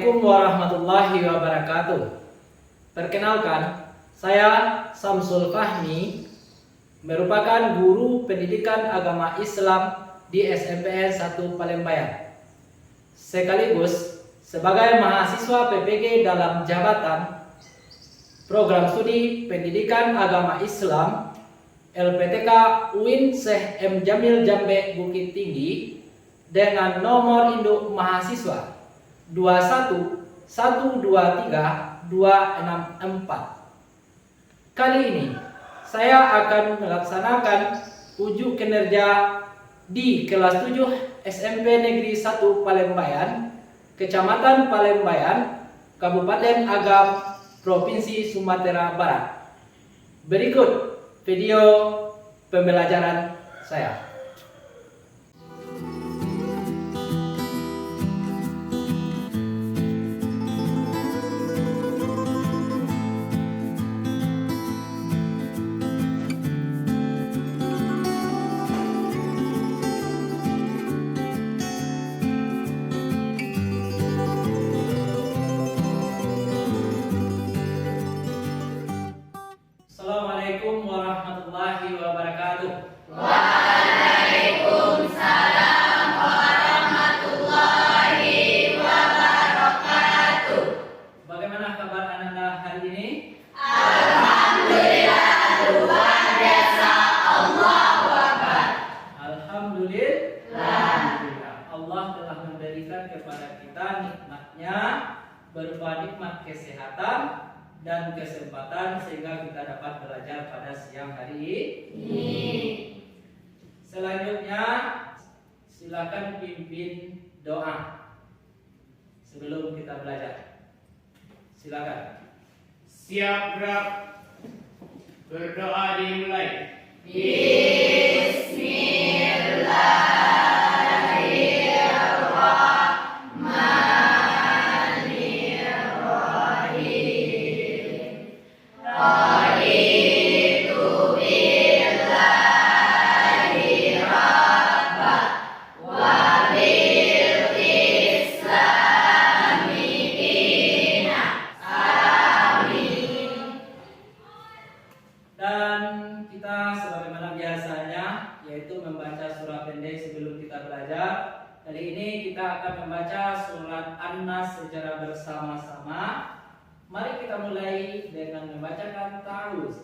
Assalamualaikum warahmatullahi wabarakatuh. Perkenalkan, saya Samsul Fahmi, merupakan guru pendidikan agama Islam di SMPN 1 Palembang. Sekaligus sebagai mahasiswa PPG dalam jabatan Program Studi Pendidikan Agama Islam LPTK UIN Syekh M. Jamil Jambe Bukit Tinggi dengan nomor induk mahasiswa 21123 264. Kali ini saya akan melaksanakan uji kinerja di kelas 7 SMP Negeri 1 Palembang, Kecamatan Palembang, Kabupaten Agam, Provinsi Sumatera Barat. Berikut video pembelajaran saya. Assalamualaikum warahmatullahi wabarakatuh. Waalaikumsalam warahmatullahi wabarakatuh. Bagaimana kabar Anda hari ini? Alhamdulillah, luar biasa. Allahu Akbar. Alhamdulillah. Allah telah memberikan kepada kita nikmatnya berupa nikmat kesehatan dan kesempatan sehingga kita dapat belajar pada siang hari ini. Selanjutnya silakan pimpin doa sebelum kita belajar. Silakan. Siap gerak. Berdoa dimulai. Dan kita sebagaimana biasanya yaitu membaca surah pendek sebelum kita belajar. Kali ini kita akan membaca surat An-Nas secara bersama-sama. Mari kita mulai dengan membacakan ta'awudz.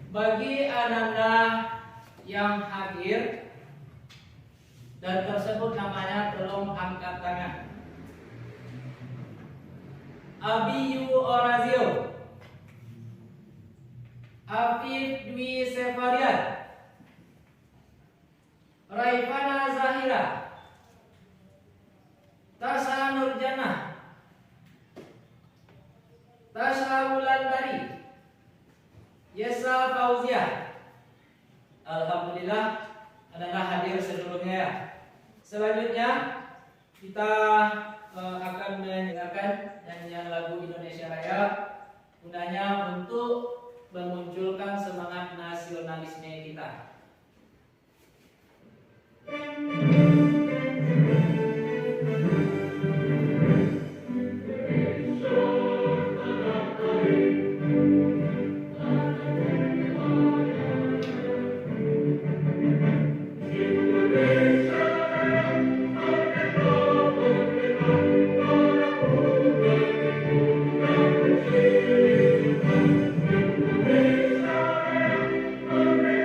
Bagi Anda yang hadir dan tersebut namanya, tolong angkat tangan. Abiyu Orazio, Afif Dwi Sefariat, Raifana Zahira, Tasha Nurjana, Tasha Wulandari, Yesa Fauzia. Alhamdulillah adalah hadir seluruhnya ya. Selanjutnya kita akan mendengarkan nyanyian lagu Indonesia Raya, gunanya untuk memunculkan semangat nasionalisme kita.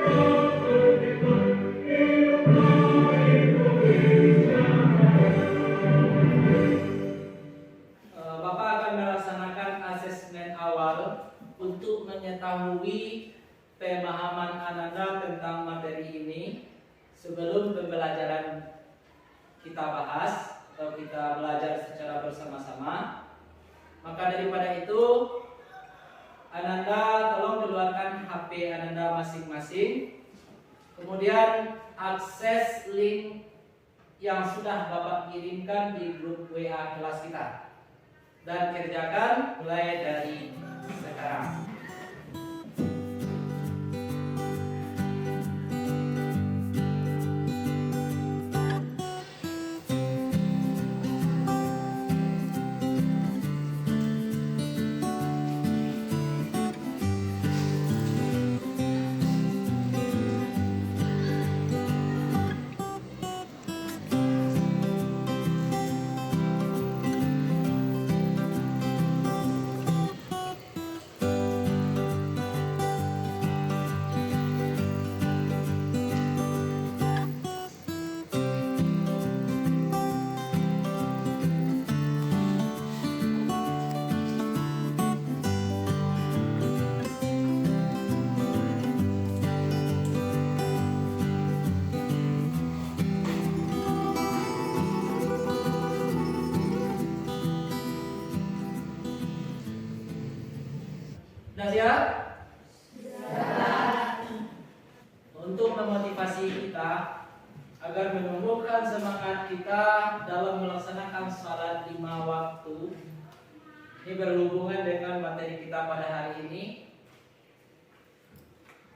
Oh sebelum pembelajaran kita bahas atau kita belajar secara bersama-sama. Maka daripada itu, Ananda tolong keluarkan HP Ananda masing-masing. Kemudian akses link yang sudah Bapak kirimkan di grup WA kelas kita. Dan kerjakan mulai dari sekarang. Sudah siap? Untuk memotivasi kita agar menumbuhkan semangat kita dalam melaksanakan salat 5 waktu. Ini berhubungan dengan materi kita pada hari ini.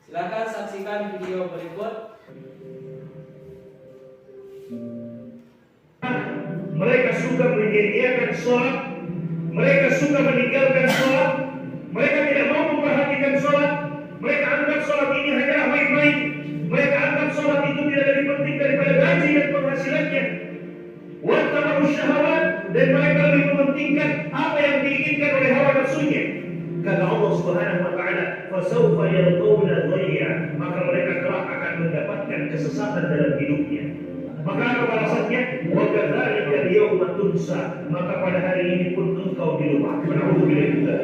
Silakan saksikan video berikut. Mereka suka menyia-nyiakan sholat, mereka suka meninggalkan sholat, mereka tidak mau memperhatikan sholat, mereka anggap sholat ini hanyalah main-main, mereka anggap sholat itu tidak lebih penting daripada gaji dan penghasilannya. Wattaba'u syahawat, dan mereka lebih mementingkan apa yang diinginkan oleh hawa nafsunya. Kata Allah Subhanahu wa taala, "Fasawfa yalqawna ghayya", maka mereka kelak akan mendapatkan kesesatan dalam hidupnya. Maka apa balasannya? Wa kadzalika al-yawma tunsa, maka pada hari ini pun engkau dilupakan. Alhamdulillah.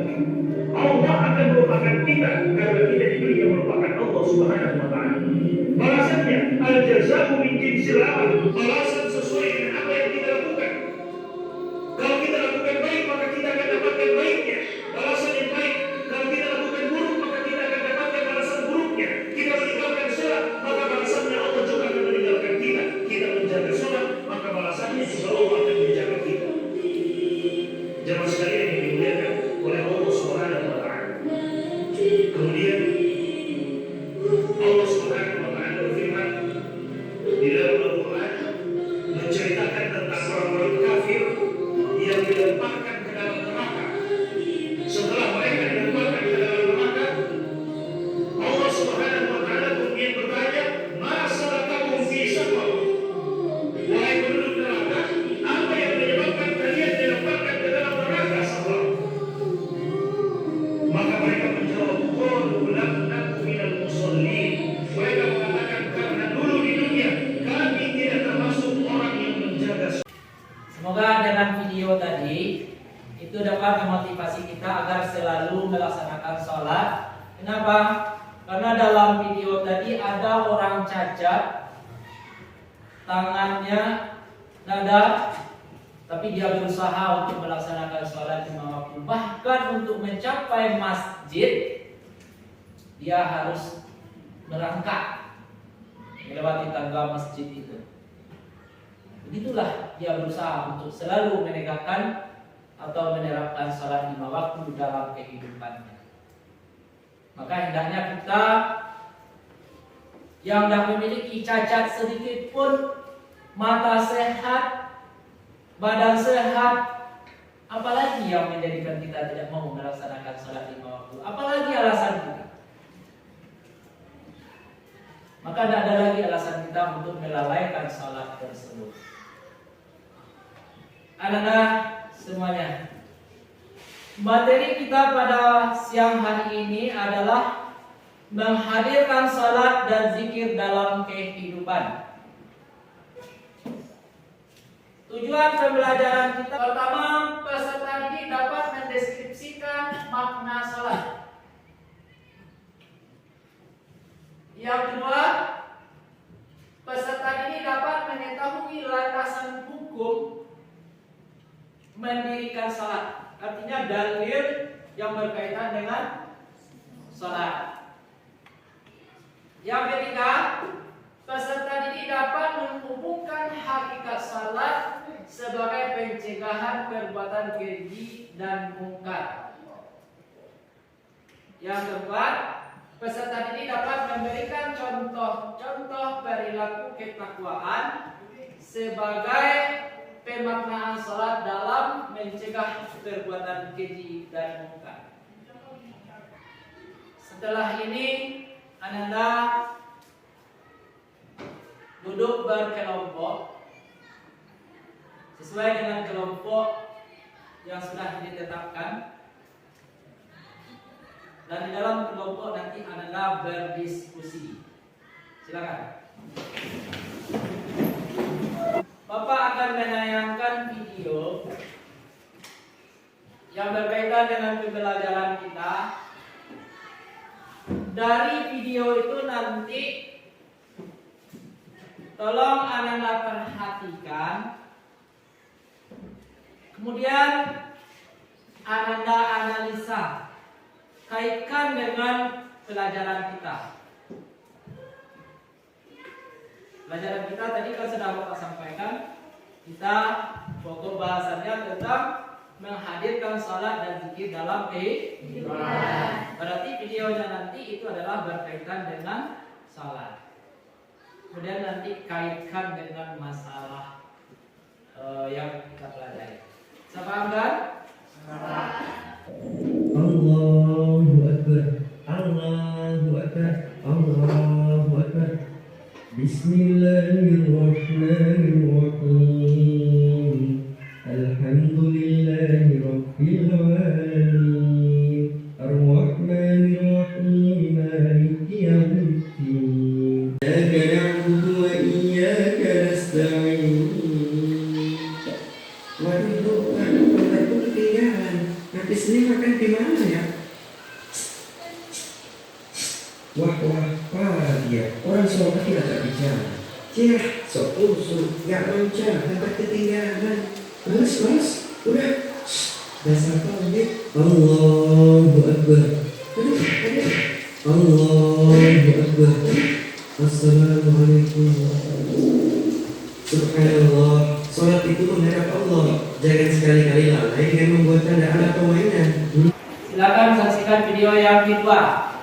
Allah akan melupakan kita karena kita itu yang melupakan Allah Subhanahu wa taala. Balasannya al-jazaa'u min jinsil amal, balasan sesuai dengan apa yang kita lakukan. Kalau kita lakukan baik, maka kita akan dapatkan baiknya, balasan yang baik. Kalau kita lakukan buruk, maka kita akan dapatkan balasan buruknya. Kita meninggalkan sholat, maka balasannya Allah juga akan meninggalkan kita. Kita menjaga sholat, maka balasannya juga Allah akan menjaga kita. Jemaah sekalian yang dimuliakan oleh Allah Subhanahu wa taala. Kemudian Allah Subhanahu wa taala berfirman di dalam Al-Qur'an menceritakan tentang orang-orang kafir yang dilemparkan ke dalam neraka. Setelah mereka dilemparkan ke dalam neraka, Allah Subhanahu wa taala kemudian bertanya, "Ma salakakum fi saqar?" Wahai penduduk neraka, apa yang menyebabkan kalian dilemparkan ke dalam neraka saqar? Maka mereka menjawab, "Qalu lam naku minal musallin." Mereka mengatakan, karena dulu di dunia kami tidak termasuk orang yang menjaga sholat. Semoga dengan video tadi itu dapat memotivasi kita agar selalu melaksanakan sholat. Kenapa? Karena dalam video tadi ada orang cacat, tangannya nada, tapi dia berusaha untuk melaksanakan sholat 5 waktu. Bahkan untuk mencapai masjid, dia harus merangkak melewati tangga masjid itu. Begitulah dia berusaha untuk selalu menegakkan atau menerapkan sholat 5 waktu dalam kehidupannya. Maka hendaknya kita yang dah memiliki cacat sedikit pun, mata sehat, badan sehat, apalagi yang menjadikan kita tidak mau melaksanakan sholat 5 waktu? Apalagi alasan kita? Maka tidak ada lagi alasan kita untuk melalaikan sholat tersebut. Anak-anak semuanya, materi kita pada siang hari ini adalah menghadirkan sholat dan zikir dalam kehidupan. Tujuan pembelajaran kita pertama, peserta didik dapat mendeskripsikan makna sholat. Yang kedua, peserta mendirikan salat. Artinya dalil yang berkaitan dengan salat. Yang ketiga, peserta didik dapat menghubungkan hakikat salat sebagai pencegahan perbuatan keji dan mungkar. Yang keempat, peserta didik dapat memberikan contoh-contoh perilaku ketakwaan sebagai pemaknaan salat dalam mencegah perbuatan keji dan mungkar. Setelah ini, Ananda duduk berkelompok sesuai dengan kelompok yang sudah ditetapkan, dan di dalam kelompok nanti Ananda berdiskusi. Silakan. Bapak akan menayangkan video yang berkaitan dengan pembelajaran kita. Dari video itu nanti tolong Ananda perhatikan, kemudian Ananda analisa, kaitkan dengan pelajaran kita. Pelajaran kita tadi kan sudah Bapak sampaikan, kita pokok bahasannya tentang menghadirkan salat dan zikir dalam kehidupan. Berarti videonya nanti itu adalah berkaitan dengan salat. Kemudian nanti kaitkan dengan masalah yang kita pelajari. Saya paham kan? Allahu Akbar, Allahu Akbar, Allahu Akbar. Bismillahirrahmanirrahim. Alhamdulillahi Rabbil Alamin. Ar-Rahmanir-Rahim. Maliki yaumiddin. Iyyaka na'budu wa iyyaka nasta'in. Waduh, aku ketinggalan. Nanti sini makan di mana ya? Wah, dia orang sholat tidak tak bicara. Cih, sok usul, gak lancar, tempat ketinggalan. Mas, udah. Dasar kau ini. Allahu Akbar. Allahu Akbar. Assalamualaikum. Subhanallah. Sholat itu menghadap Allah. Jangan sekali-kali lalai dengan membuat tanda alat permainan. Silakan saksikan video yang kedua.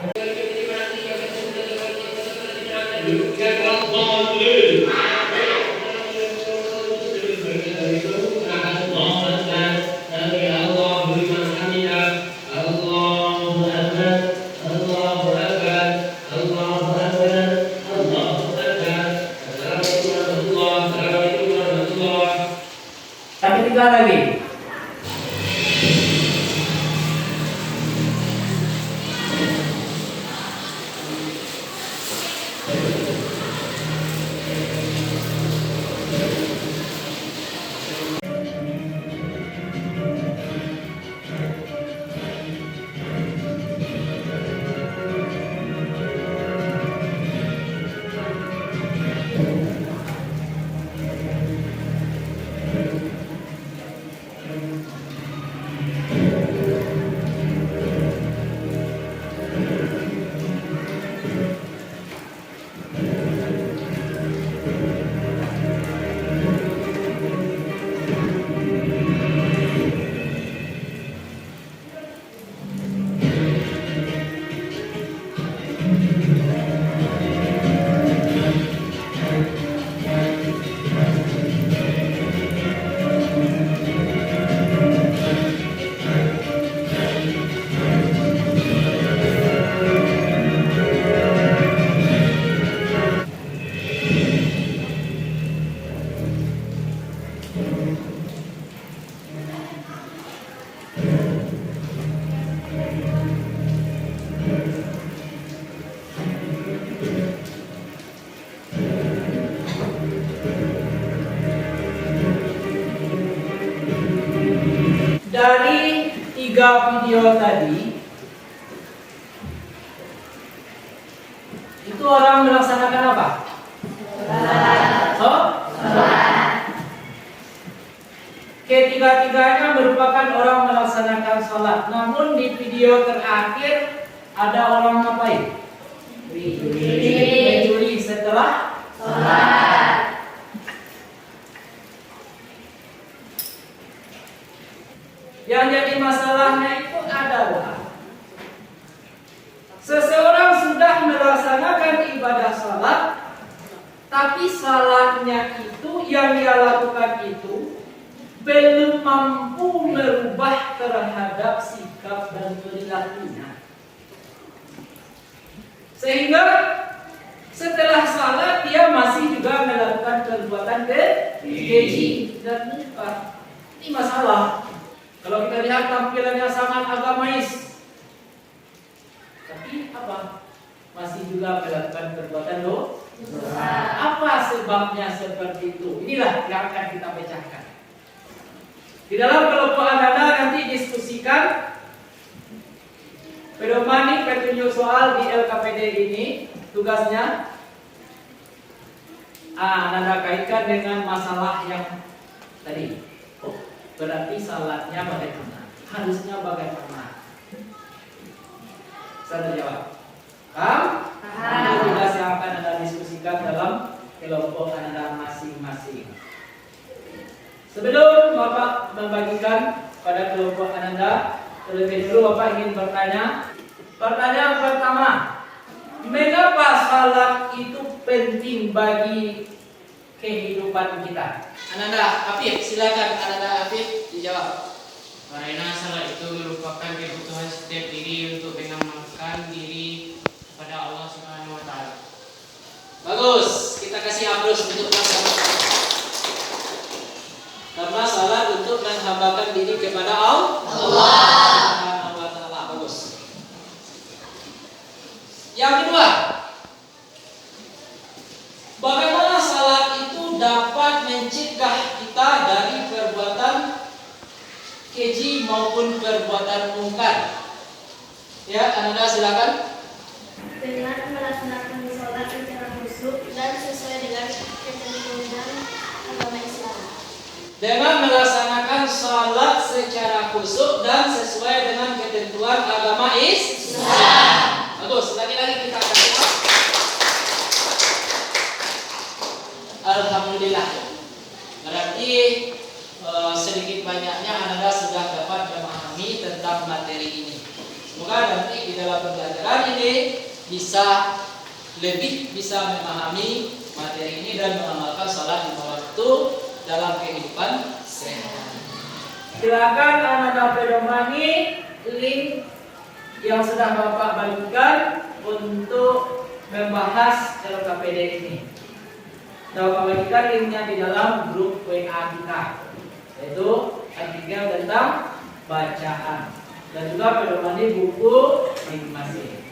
Yang ketiga lagi. Dari 3 video tadi, itu orang melaksanakan apa? Ketiga-tiga Istilahnya merupakan orang melaksanakan sholat. Namun di video terakhir ada orang ngapain? Mencuri setelah Sholat. Yang jadi masalahnya itu adalah seseorang sudah melaksanakan ibadah salat, tapi salatnya itu yang dia lakukan itu belum mampu merubah terhadap sikap dan perilakunya. Sehingga setelah salat dia masih juga melakukan perbuatan keji dan munkar. Ini masalah. Kalau kita lihat tampilannya sangat agamais, tapi apa? Masih juga melakukan perbuatan dosa. Apa sebabnya seperti itu? Inilah yang akan kita pecahkan. Di dalam kelompok Ananda nanti diskusikan pedomani petunjuk soal di LKPD ini. Tugasnya Ananda kaitkan dengan masalah yang tadi. Oh, berarti salatnya bagaimana? Harusnya bagaimana? Saya terjawab. Paham? Itu tugas yang akan Anda diskusikan dalam kelompok Anda masing-masing. Sebelum Bapak membagikan pada kelompok Anda, terlebih dulu Bapak ingin bertanya. Pertanyaan pertama, mengapa salat itu penting bagi kehidupan kita? Ananda Afif, silakan Ananda Afif dijawab. Karena salat itu merupakan kebutuhan setiap diri untuk mengamalkan diri kepada Allah Subhanahu wa taala. Bagus, kita kasih aplaus untuk pasangan. Karena salat untuk menghambakan diri kepada Allah Subhanahu wa taala. Bagus. Yang kedua, bagaimana salat itu dapat mencegah kita dari perbuatan keji maupun perbuatan mungkar? Ya, Anda silakan. Dengan melaksanakan sholat secara khusyuk dan sesuai dengan ketentuan agama Islam. Dengan melaksanakan salat secara khusyuk dan sesuai dengan ketentuan agama Islam. Bagus, lagi-lagi kita akan lihat. Alhamdulillah. Berarti sedikit banyaknya Anda sudah dapat memahami tentang materi ini. Semoga nanti di dalam pembelajaran ini lebih bisa memahami materi ini dan mengamalkan salat lima waktu dalam kehidupan sehari-hari. Silakan Anda pedomani link yang sudah Bapak bagikan untuk membahas LKPD ini. Bapak bagikan linknya di dalam grup WA kita, yaitu artikel tentang bacaan dan juga pedomani buku masing-masing.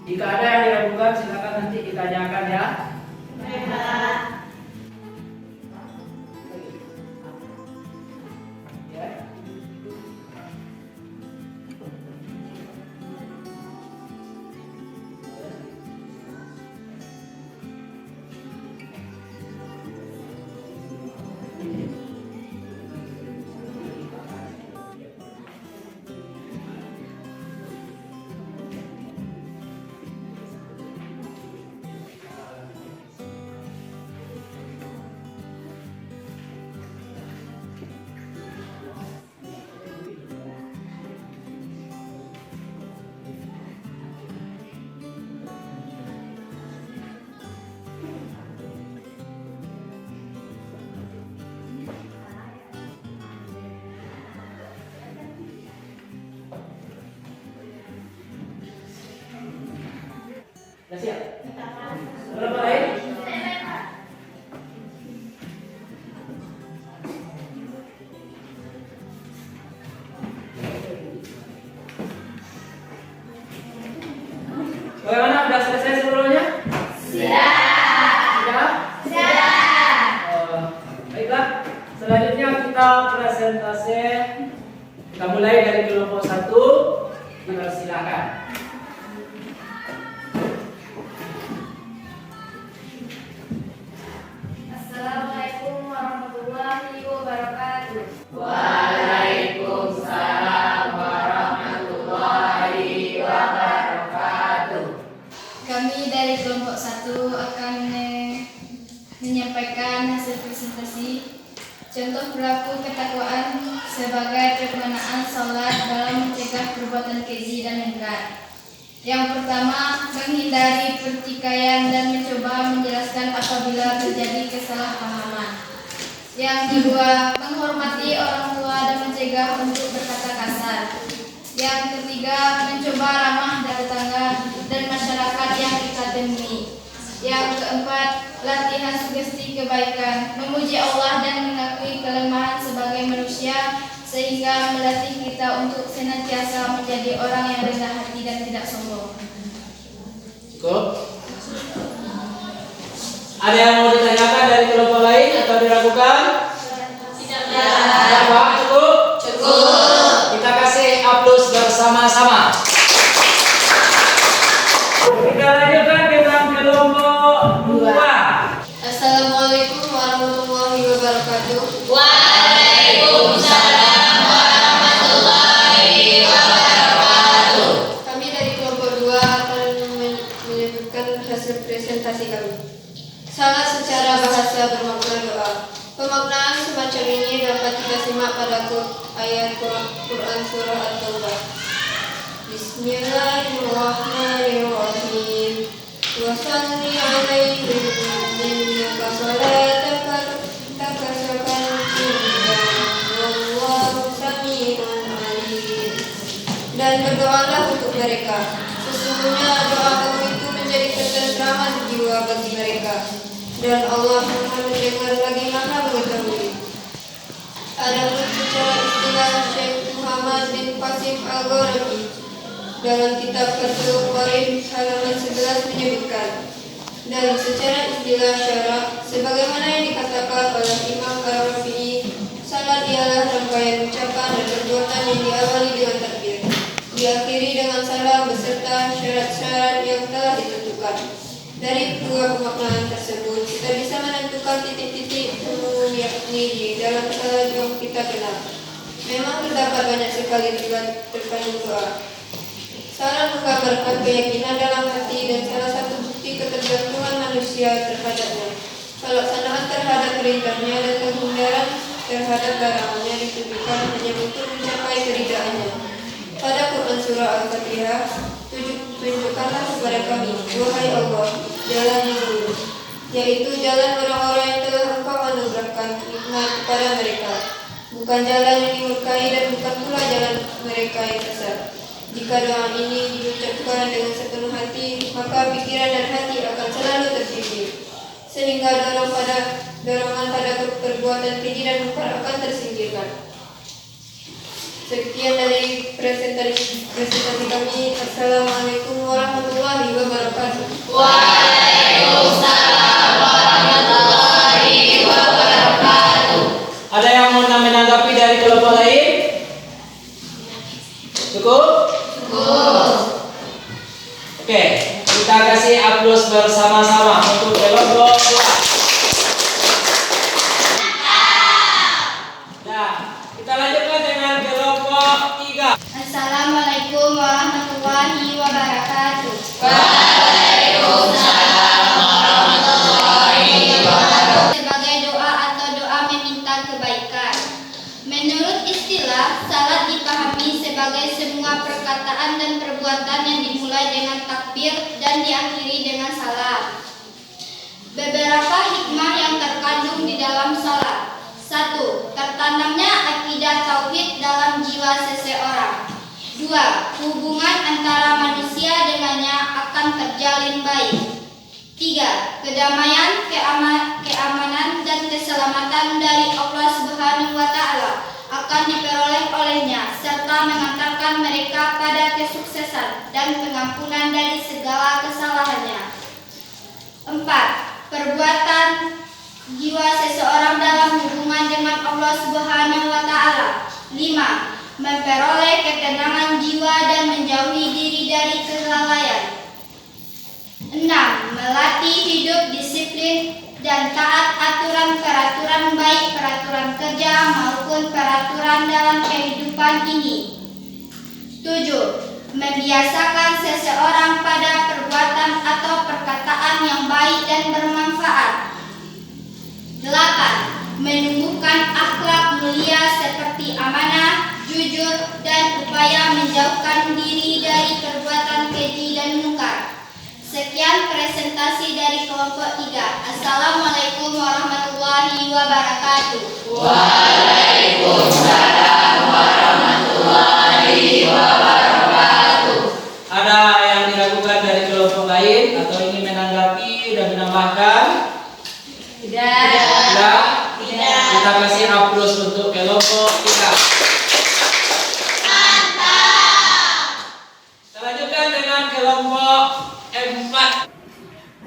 Jika ada yang diragukan, silakan nanti ditanyakan ya. Ya. Sudah siap? Berapa lain? Bagaimana? Sudah selesai sebelumnya? Sudah? Baiklah. Selanjutnya kita presentasi. Kita mulai dari kelompok 1. Dipersilakan. Assalamualaikum warahmatullahi wabarakatuh. Waalaikumsalam warahmatullahi wabarakatuh. Kami dari kelompok 1 akan menyampaikan hasil presentasi contoh perilaku ketakwaan sebagai pelaksanaan salat dalam mencegah perbuatan keji dan mungkar. Yang pertama, menghindari pertikaian dan mencoba menjelaskan apabila terjadi kesalahpahaman. Yang kedua, menghormati orang tua dan mencegah untuk berkata kasar. Yang ketiga, mencoba ramah dan tetangga dan masyarakat yang kita temui. Yang keempat, latihan sugesti kebaikan, memuji Allah dan mengakui kelemahan sebagai manusia sehingga melatih kita untuk senantiasa menjadi orang yang rendah hati dan tidak sombong. Cukup? Ada yang mau ditanyakan dari kelompok lain atau diragukan? Tidak, Pak. Cukup? Cukup. Kita kasih aplaus bersama-sama. Kita lanjutkan dengan kelompok 2. Assalamualaikum warahmatullahi wabarakatuh. Waalaikumsalam warahmatullahi wabarakatuh. Kami dari kelompok 2 akan menyebutkan hasil presentasi kami. Salat secara bahasa bermakna doa. Pemaknaan semacam ini dapat kita simak pada ayat Quran surah At-Taubah. Bismillahirrahmanirrahim. Wa shalli alaihi innaka salataka takasakan wallahu sami'un alim. Dan berdoalah untuk mereka. Sesungguhnya doa kamu itu menjadi ketentraman jiwa bagi mereka. Dan Allah Maha mendengar lagi Maha mengetahui. Adapun secara istilah Syekh Muhammad bin Qasim Al-Gharafi dalam kitab Fathul Qarib halaman 11 menyebutkan, dan secara istilah syarah sebagaimana yang dikatakan oleh Imam Ar-Rafi'i, salat ialah rangkaian ucapan dan perbuatan yang diawali dengan takbir, diakhiri dengan salam beserta syarat-syarat yang telah ditentukan. Dari dua pemaknaan tersebut, kita bisa menentukan titik-titik temu yakni di dalam salat yang kita kenal. Memang terdapat banyak sekali terkandung doa. Salat menggambarkan keyakinan dalam hati dan salah satu bukti ketergantungan manusia terhadapnya. Pelaksanaan terhadap perintahnya dan penghindaran terhadap larangannya ditujukan hanya untuk mencapai keridaannya. Pada Quran surah Al-Fatihah, tunjukkanlah kepada kami, wahai Allah, jalan yang lurus, yaitu jalan orang-orang yang telah Engkau anugerahkan nikmat kepada mereka, bukan jalan yang dimurkai dan bukan pula jalan mereka yang sesat. Jika doa ini diucapkan dengan sepenuh hati, maka pikiran dan hati akan selalu terpikir, sehingga dorongan pada perbuatan keji dan mungkar akan tersingkirkan. Sekian dari presentasi kami. Assalamualaikum warahmatullahi wabarakatuh. Waalaikumsalam warahmatullahi wabarakatuh. Ada yang mau menanggapi dari kelompok lain? Cukup? Oke, kita kasih aplaus bersama-sama untuk kelompok 2. Nah, kita lanjutkan dengan kelompok 3. Assalamualaikum warahmatullahi wabarakatuh. Waalaikumsalam warahmatullahi wabarakatuh. Sebagai doa atau doa meminta kebaikan. Menurut istilah, salat dipahami sebagai semua perkataan dan perbuatan yang dimulai dengan takbir dan diakhiri dengan salam. Beberapa hikmah yang terkandung di dalam salat. 1. Tertanamnya akidah tauhid dalam jiwa seseorang. 2. Hubungan antara manusia dengannya akan terjalin baik. 3. Kedamaian, keamanan, dan keselamatan dari Allah Subhanahu wa Ta'ala akan diperoleh olehnya, serta mengantarkan mereka pada kesuksesan dan pengampunan dari segala kesalahannya. 4. Perbuatan jiwa seseorang dalam hubungan dengan Allah Subhanahu wa Ta'ala. 5. Memperoleh ketenangan jiwa dan menjauhi diri dari kelalaian. 6. Melatih hidup disiplin dan taat aturan-peraturan baik peraturan kerja maupun peraturan dalam kehidupan ini. 7. Membiasakan seseorang pada perbuatan atau perkataan yang baik dan bermanfaat. 8. Menumbuhkan akhlak mulia seperti amanah, jujur, dan upaya menjauhkan diri dari perbuatan keji dan mungkar. Sekian presentasi dari kelompok 3. Assalamualaikum warahmatullahi wabarakatuh. Waalaikumsalam warahmatullahi wabarakatuh. Ada yang diragukan dari kelompok lain atau ingin menanggapi dan menambahkan? Tidak. Kita kasih aplaus untuk kelompok 3. Kita lanjutkan dengan kelompok 4.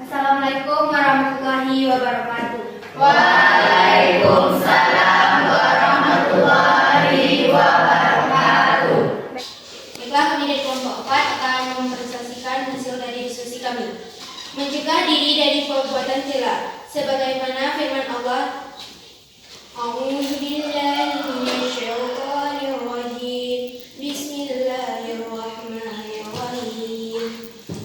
Assalamualaikum warahmatullahi wabarakatuh. Waalaikumsalam warahmatullahi wabarakatuh. Baiklah, kami dari kelompok 4 akan mempresentasikan hasil dari diskusi kami. Mencegah diri dari perbuatan cela, sebagaimana firman Allah, A'udzu billahi minasyaitonir rajim. Bismillahirrahmanirrahim.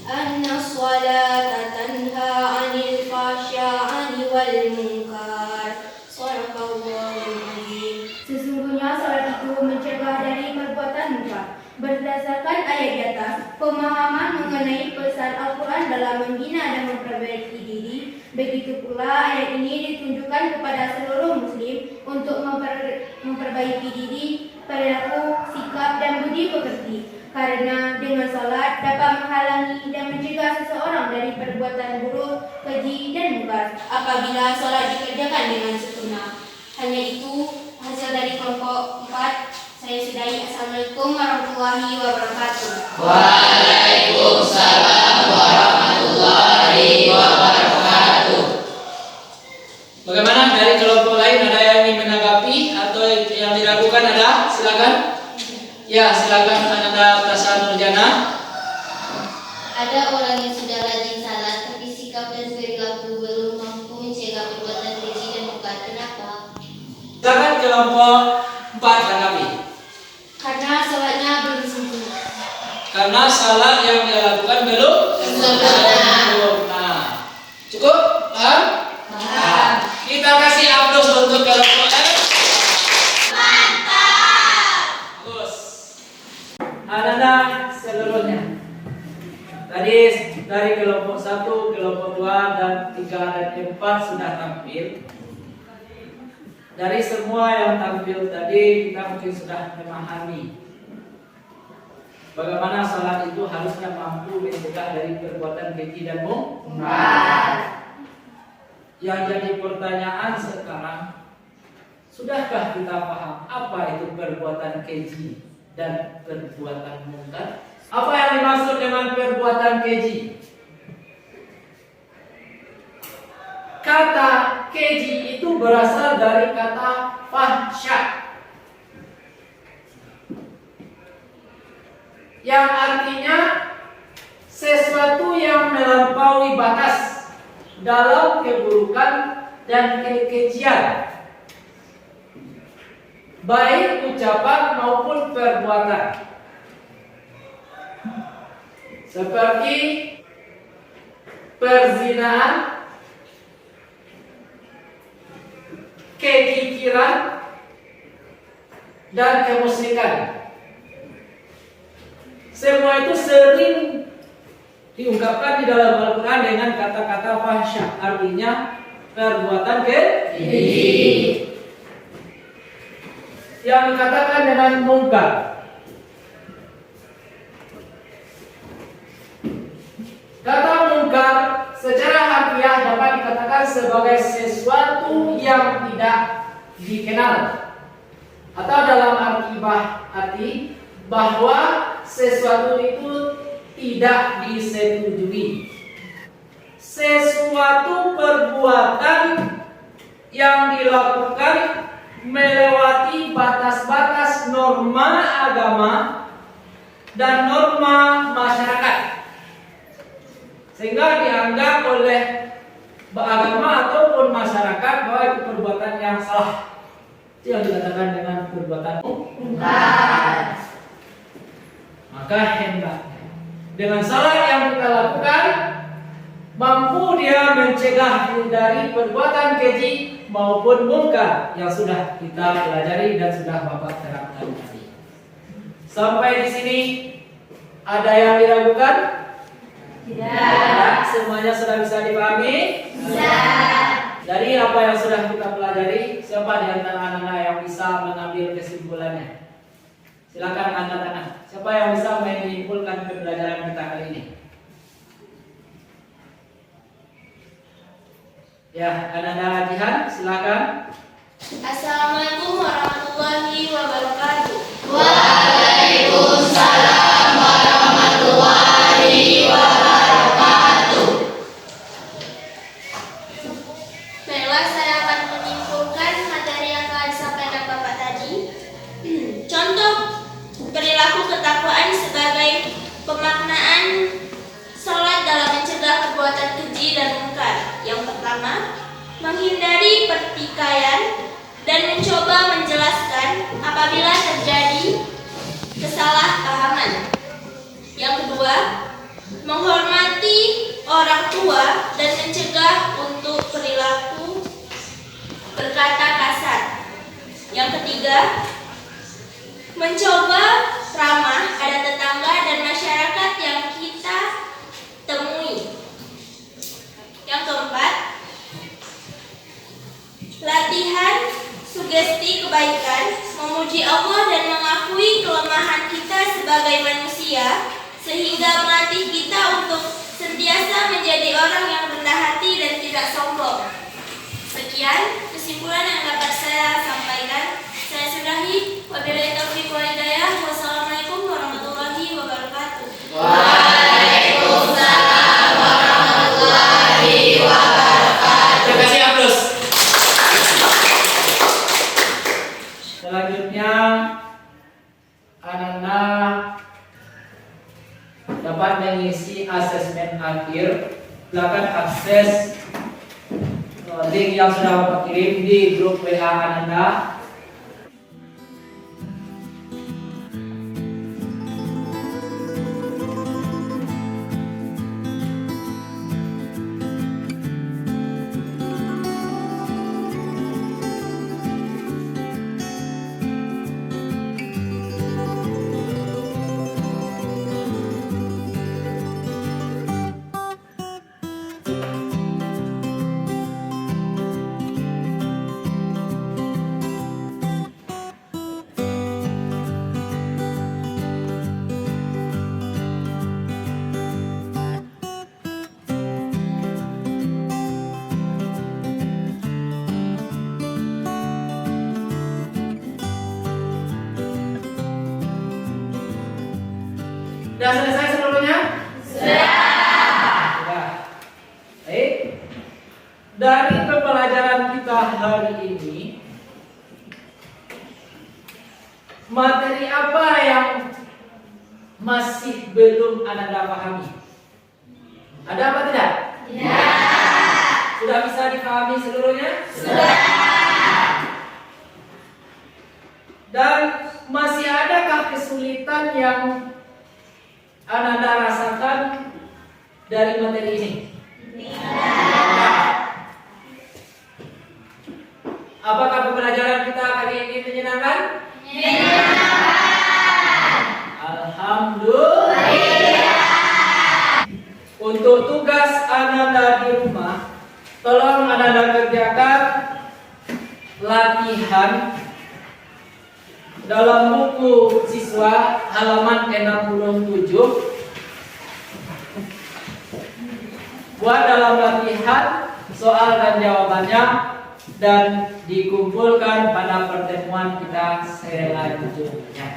Annas-salata tanha 'anil fahsya'i wal munkar. Shadaqallahul azim. Sesungguhnya salat itu mencegah dari perbuatan munkar. Berdasarkan ayat di atas, pemahaman mengenai pesan Al-Quran dalam membina dan memperbaiki diri, begitu pula ayat ini ditunjukkan kepada seluruh muslim untuk memperbaiki diri, perilaku, sikap, dan budi pekerti. Karena dengan salat dapat menghalangi dan mencegah seseorang dari perbuatan buruk, keji, dan mungkar apabila salat dikerjakan dengan sempurna. Hanya itu hasil dari kelompok 4. Saya sudahi. Assalamualaikum warahmatullahi wabarakatuh. Waalaikumsalam warahmatullahi wabarakatuh. Bagaimana dari kelompok lain, ada yang ingin menanggapi atau yang diragukan? Ada? Silakan. Ya, silakan Anda Tasya Nurjana. Ada orang yang sudah rajin salat tapi sikap dan perilaku belum mampu mencegah perbuatan keji dan mungkar. Kenapa? Silakan kelompok 4 tanggapi. Karena salatnya belum sempurna. Karena salat yang dia lakukan belum sempurna. Cukup? Paham? Paham. Kita kasih aplaus untuk kelompok F. Bagus. Anak-anak seluruhnya. Tadi dari kelompok 1, kelompok 2, dan 3 dan 4 sudah tampil. Dari semua yang tampil tadi, kita mungkin sudah memahami bagaimana salat itu harusnya mampu mencegah dari perbuatan keji dan mungkar. Yang jadi pertanyaan sekarang, sudahkah kita paham apa itu perbuatan keji dan perbuatan mungkar? Apa yang dimaksud dengan perbuatan keji? kata keji itu berasal dari kata fahsya, yang artinya sesuatu yang melampaui batas dalam keburukan dan kekejian, baik ucapan maupun perbuatan, seperti perzinahan, kekikiran, dan kemusyrikan. Semua itu sering diungkapkan di dalam Al-Quran dengan kata-kata fahsya, artinya perbuatan keji, yang dikatakan dengan mungkar. Kata mungkar secara harfiah dapat dikatakan sebagai sesuatu yang tidak dikenal, atau dalam arti bahwa sesuatu itu tidak disetujui. Sesuatu perbuatan yang dilakukan melewati batas-batas norma agama dan norma masyarakat, sehingga dianggap oleh agama ataupun masyarakat bahwa itu perbuatan yang salah. Itu yang dikatakan dengan perbuatan mungkar. Maka hendaknya dengan salah yang kita lakukan mampu dia mencegah dari perbuatan keji maupun mungkar yang sudah kita pelajari dan sudah Bapak terangkan tadi. Sampai di sini ada yang diragukan? Tidak. Semuanya sudah bisa dipahami? Bisa. Dari apa yang sudah kita pelajari, siapa di antara anak-anak yang bisa mengambil kesimpulannya? Silakan angkat tangan. Siapa yang bisa menyimpulkan pembelajaran kita kali ini? Ya, anak-anak Jihan, silakan. Assalamualaikum warahmatullahi wabarakatuh. Waalaikumsalam warahmatullahi wabarakatuh. Baiklah, saya akan menyimpulkan materi yang telah disampaikan Bapak tadi. Contoh perilaku ketakwaan sebagai pemaknaan sholat dalam mencegah perbuatan keji dan mungkar. Yang pertama, menghindari pertikaian dan mencoba menjelaskan apabila terjadi kesalahpahaman. Yang kedua, menghormati orang tua dan mencegah untuk perilaku berkata kasar. Yang ketiga, mencoba ramah pada tetangga dan masyarakat yang kita temui. Yang keempat, latihan sugesti kebaikan, memuji Allah dan mengakui kelemahan kita sebagai manusia, sehingga melatih kita untuk sentiasa menjadi orang yang rendah hati dan tidak sombong. Sekian kesimpulan yang dapat saya sampaikan. Saya sudahi. Wabillahi taufiq wal hidayah. Wassalamualaikum warahmatullahi wabarakatuh. Waalaikumsalam warahmatullahi wabarakatuh. Terima kasih, aplaus. Selanjutnya anak-anak dapat mengisi asesmen akhir. Silakan akses link yang sudah Bapak kirim di grup WA anak-anak. Sudah selesai seluruhnya? Sudah. Baik. Dari kita hari ini, materi apa yang masih belum Anda pahami? Ada apa tidak? Sudah bisa dipahami seluruhnya? Sudah. Dan masih adakah kesulitan yang Anda rasakan dari materi ini? Tidak. Apakah pembelajaran kita kali ini menyenangkan? Alhamdulillah. Untuk tugas Anda di rumah, tolong Anda kerjakan latihan dalam buku siswa halaman 67. Buat dalam latihan soal dan jawabannya dan dikumpulkan pada pertemuan kita selanjutnya.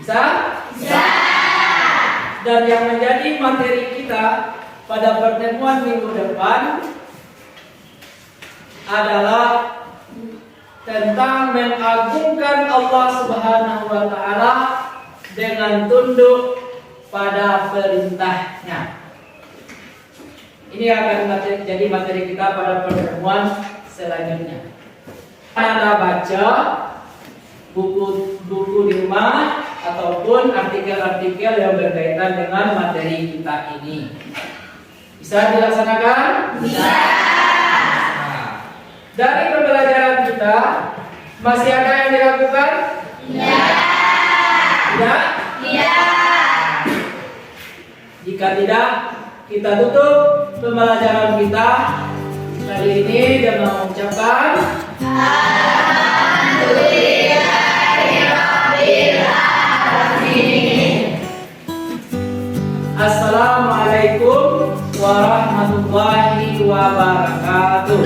Bisa? Bisa. Dan yang menjadi materi kita pada pertemuan minggu depan adalah tentang mengagungkan Allah Subhanahu wa taala dengan tunduk pada perintahnya. Ini akan jadi materi kita pada pertemuan selanjutnya. Anda baca buku di rumah ataupun artikel-artikel yang berkaitan dengan materi kita ini. Bisa dilaksanakan? Bisa. Dari pembelajaran kita masih ada yang dilakukan? Tidak. Tidak? Tidak. Jika tidak, kita tutup pembelajaran kita kali ini dengan mengucapkan Assalamualaikum warahmatullahi wabarakatuh.